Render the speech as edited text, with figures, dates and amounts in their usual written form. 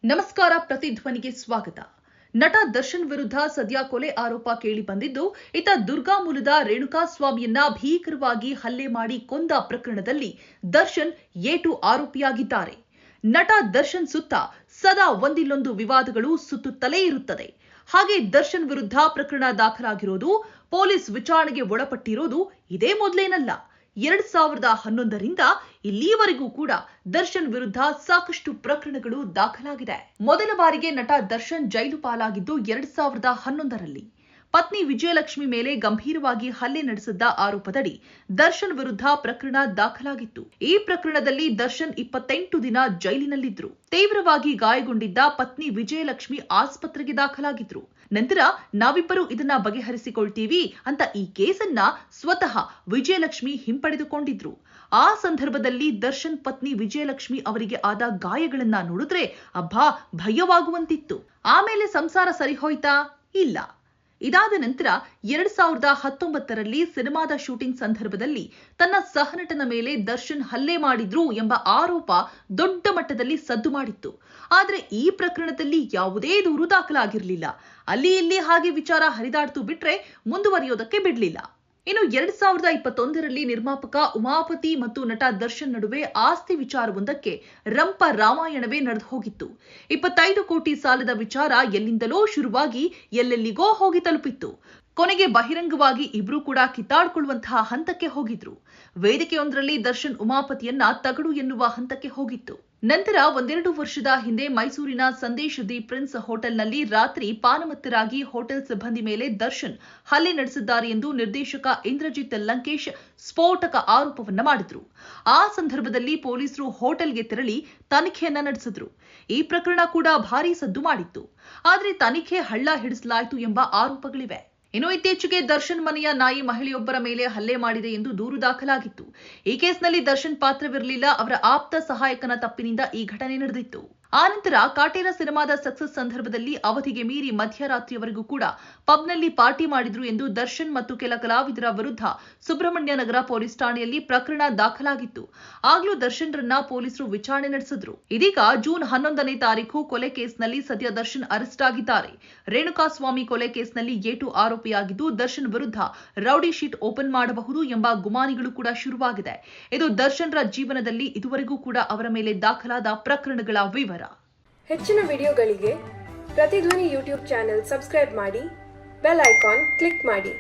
ನಮಸ್ಕಾರ. ಪ್ರತಿಧ್ವನಿಗೆ ಸ್ವಾಗತ. ನಟ ದರ್ಶನ್ ವಿರುದ್ಧ ಸದ್ಯ ಕೊಲೆ ಆರೋಪ ಕೇಳಿ ಬಂದಿದ್ದು, ಇತ್ತ ದುರ್ಗಾ ಮೂಲದ ರೇಣುಕಾಸ್ವಾಮಿಯನ್ನ ಭೀಕರವಾಗಿ ಹಲ್ಲೆ ಮಾಡಿ ಕೊಂದ ಪ್ರಕರಣದಲ್ಲಿ ದರ್ಶನ್ ಏಟು ಆರೋಪಿಯಾಗಿದ್ದಾರೆ. ನಟ ದರ್ಶನ್ ಸುತ್ತ ಸದಾ ಒಂದಿಲ್ಲೊಂದು ವಿವಾದಗಳು ಸುತ್ತುತ್ತಲೇ ಇರುತ್ತದೆ. ಹಾಗೆ ದರ್ಶನ್ ವಿರುದ್ಧ ಪ್ರಕರಣ ದಾಖಲಾಗಿರೋದು, ಪೊಲೀಸ್ ವಿಚಾರಣೆಗೆ ಒಳಪಟ್ಟಿರೋದು ಇದೇ ಮೊದಲೇನಲ್ಲ. 2011ರಿಂದ ಇಲ್ಲಿಯವರೆಗೂ ಕೂಡ ದರ್ಶನ್ ವಿರುದ್ಧ ಸಾಕಷ್ಟು ಪ್ರಕರಣಗಳು ದಾಖಲಾಗಿದೆ. ಮೊದಲ ಬಾರಿಗೆ ನಟ ದರ್ಶನ್ ಜೈಲು ಪಾಲಾಗಿದ್ದು 2011ರಲ್ಲಿ. ಪತ್ನಿ ವಿಜಯಲಕ್ಷ್ಮಿ ಮೇಲೆ ಗಂಭೀರವಾಗಿ ಹಲ್ಲೆ ನಡೆಸಿದ್ದ ಆರೋಪದಡಿ ದರ್ಶನ್ ವಿರುದ್ಧ ಪ್ರಕರಣ ದಾಖಲಾಗಿತ್ತು. ಈ ಪ್ರಕರಣದಲ್ಲಿ ದರ್ಶನ್ 28 ದಿನ ಜೈಲಿನಲ್ಲಿದ್ರು. ತೀವ್ರವಾಗಿ ಗಾಯಗೊಂಡಿದ್ದ ಪತ್ನಿ ವಿಜಯಲಕ್ಷ್ಮಿ ಆಸ್ಪತ್ರೆಗೆ ದಾಖಲಾಗಿದ್ರು. ನಂತರ ನಾವಿಬ್ಬರು ಇದನ್ನ ಬಗೆಹರಿಸಿಕೊಳ್ತೀವಿ ಅಂತ ಈ ಕೇಸನ್ನ ಸ್ವತಃ ವಿಜಯಲಕ್ಷ್ಮಿ ಹಿಂಪಡೆದುಕೊಂಡಿದ್ರು. ಆ ಸಂದರ್ಭದಲ್ಲಿ ದರ್ಶನ್ ಪತ್ನಿ ವಿಜಯಲಕ್ಷ್ಮಿ ಅವರಿಗೆ ಆದ ಗಾಯಗಳನ್ನ ನೋಡಿದ್ರೆ ಅಬ್ಬಾ ಭಯವಾಗುವಂತಿತ್ತು. ಆಮೇಲೆ ಸಂಸಾರ ಸರಿ ಹೋಯ್ತಾ? ಇಲ್ಲ. ಇದಾದ ನಂತರ 2019ರಲ್ಲಿ ಸಿನಿಮಾದ ಶೂಟಿಂಗ್ ಸಂದರ್ಭದಲ್ಲಿ ತನ್ನ ಸಹನಟನ ಮೇಲೆ ದರ್ಶನ್ ಹಲ್ಲೆ ಮಾಡಿದ್ರು ಎಂಬ ಆರೋಪ ದೊಡ್ಡ ಮಟ್ಟದಲ್ಲಿ ಸದ್ದು ಮಾಡಿತ್ತು. ಆದ್ರೆ ಈ ಪ್ರಕರಣದಲ್ಲಿ ಯಾವುದೇ ದೂರು ದಾಖಲಾಗಿರಲಿಲ್ಲ. ಅಲ್ಲಿ ಇಲ್ಲಿ ಹಾಗೆ ವಿಚಾರ ಹರಿದಾಡ್ತು ಬಿಟ್ರೆ ಮುಂದುವರಿಯೋದಕ್ಕೆ ಬಿಡ್ಲಿಲ್ಲ. ಇನ್ನು 2021ರಲ್ಲಿ ನಿರ್ಮಾಪಕ ಉಮಾಪತಿ ಮತ್ತು ನಟ ದರ್ಶನ್ ನಡುವೆ ಆಸ್ತಿ ವಿಚಾರವೊಂದಕ್ಕೆ ರಂಪ ರಾಮಾಯಣವೇ ನಡೆದು ಹೋಗಿತ್ತು. 25 ಕೋಟಿ ಸಾಲದ ವಿಚಾರ ಎಲ್ಲಿಂದಲೋ ಶುರುವಾಗಿ ಎಲ್ಲೆಲ್ಲಿಗೋ ಹೋಗಿ ತಲುಪಿತ್ತು. ಕೊನೆಗೆ ಬಹಿರಂಗವಾಗಿ ಇಬ್ರು ಕೂಡ ಕಿತ್ತಾಡ್ಕೊಳ್ಳುವಂತಹ ಹಂತಕ್ಕೆ ಹೋಗಿದ್ರು. ವೇದಿಕೆಯೊಂದರಲ್ಲಿ ದರ್ಶನ್ ಉಮಾಪತಿಯನ್ನ ತಗಡು ಎನ್ನುವ ಹಂತಕ್ಕೆ ಹೋಗಿತ್ತು. ನಂತರ ಒಂದೆರಡು ವರ್ಷದ ಹಿಂದೆ ಮೈಸೂರಿನ ಸಂದೇಶ್ ದಿ ಪ್ರಿನ್ಸ್ ಹೋಟೆಲ್ನಲ್ಲಿ ರಾತ್ರಿ ಪಾನಮತ್ತರಾಗಿ ಹೋಟೆಲ್ ಸಿಬ್ಬಂದಿ ಮೇಲೆ ದರ್ಶನ್ ಹಲ್ಲೆ ನಡೆಸಿದ್ದಾರೆ ಎಂದು ನಿರ್ದೇಶಕ ಇಂದ್ರಜಿತ್ ಲಂಕೇಶ್ ಸ್ಫೋಟಕ ಆರೋಪವನ್ನ ಮಾಡಿದ್ರು. ಆ ಸಂದರ್ಭದಲ್ಲಿ ಪೊಲೀಸರು ಹೋಟೆಲ್ಗೆ ತೆರಳಿ ತನಿಖೆಯನ್ನ ನಡೆಸಿದ್ರು. ಈ ಪ್ರಕರಣ ಕೂಡ ಭಾರೀ ಸದ್ದು ಮಾಡಿತ್ತು. ಆದ್ರೆ ತನಿಖೆ ಹಳ್ಳ ಹಿಡಿಸಲಾಯಿತು ಎಂಬ ಆರೋಪಗಳಿವೆ. ಇನ್ನು ಇತ್ತೀಚೆಗೆ ದರ್ಶನ್ ಮನೆಯ ನಾಯಿ ಮಹಿಳೆಯೊಬ್ಬರ ಮೇಲೆ ಹಲ್ಲೆ ಮಾಡಿದೆ ಎಂದು ದೂರು ದಾಖಲಾಗಿತ್ತು. ಈ ಕೇಸ್ನಲ್ಲಿ ದರ್ಶನ್ ಪಾತ್ರವಿರಲಿಲ್ಲ. ಅವರ ಆಪ್ತ ಸಹಾಯಕನ ತಪ್ಪಿನಿಂದ ಈ ಘಟನೆ ನಡೆದಿತ್ತು. ಆನಂತರ ಕಾಟೇರ ಸಿನಿಮಾದ ಸಕ್ಸಸ್ ಸಂದರ್ಭದಲ್ಲಿ ಅವಧಿಗೆ ಮೀರಿ ಮಧ್ಯರಾತ್ರಿಯವರೆಗೂ ಕೂಡ ಪಬ್ನಲ್ಲಿ ಪಾರ್ಟಿ ಮಾಡಿದ್ರು ಎಂದು ದರ್ಶನ್ ಮತ್ತು ಕೆಲ ಕಲಾವಿದರ ವಿರುದ್ಧ ಸುಬ್ರಹ್ಮಣ್ಯ ನಗರ ಪೊಲೀಸ್ ಠಾಣೆಯಲ್ಲಿ ಪ್ರಕರಣ ದಾಖಲಾಗಿತ್ತು. ಆಗ್ಲೂ ದರ್ಶನ್ರನ್ನ ಪೊಲೀಸರು ವಿಚಾರಣೆ ನಡೆಸಿದ್ರು. ಇದೀಗ ಜೂನ್ 11ನೇ ತಾರೀಕು ಕೊಲೆ ಕೇಸ್ನಲ್ಲಿ ಸದ್ಯ ದರ್ಶನ್ ಅರೆಸ್ಟ್ ಆಗಿದ್ದಾರೆ. ರೇಣುಕಾಸ್ವಾಮಿ ಕೊಲೆ ಕೇಸ್ನಲ್ಲಿ ಏಟು ಆರೋಪಿಯಾಗಿದ್ದು, ದರ್ಶನ್ ವಿರುದ್ಧ ರೌಡಿ ಶೀಟ್ ಓಪನ್ ಮಾಡಬಹುದು ಎಂಬ ಗುಮಾನಿಗಳು ಕೂಡ ಶುರುವಾಗಿದೆ. ಇದು ದರ್ಶನ್ರ ಜೀವನದಲ್ಲಿ ಇದುವರೆಗೂ ಕೂಡ ಅವರ ಮೇಲೆ ದಾಖಲಾದ ಪ್ರಕರಣಗಳ ವಿವರ. ಹೆಚ್ಚಿನ ವಿಡಿಯೋಗಳಿಗೆ ಪ್ರತಿಧ್ವನಿ ಯೂಟ್ಯೂಬ್ ಚಾನೆಲ್ ಸಬ್ಸ್ಕ್ರೈಬ್ ಮಾಡಿ, ಬೆಲ್ ಐಕಾನ್ ಕ್ಲಿಕ್ ಮಾಡಿ.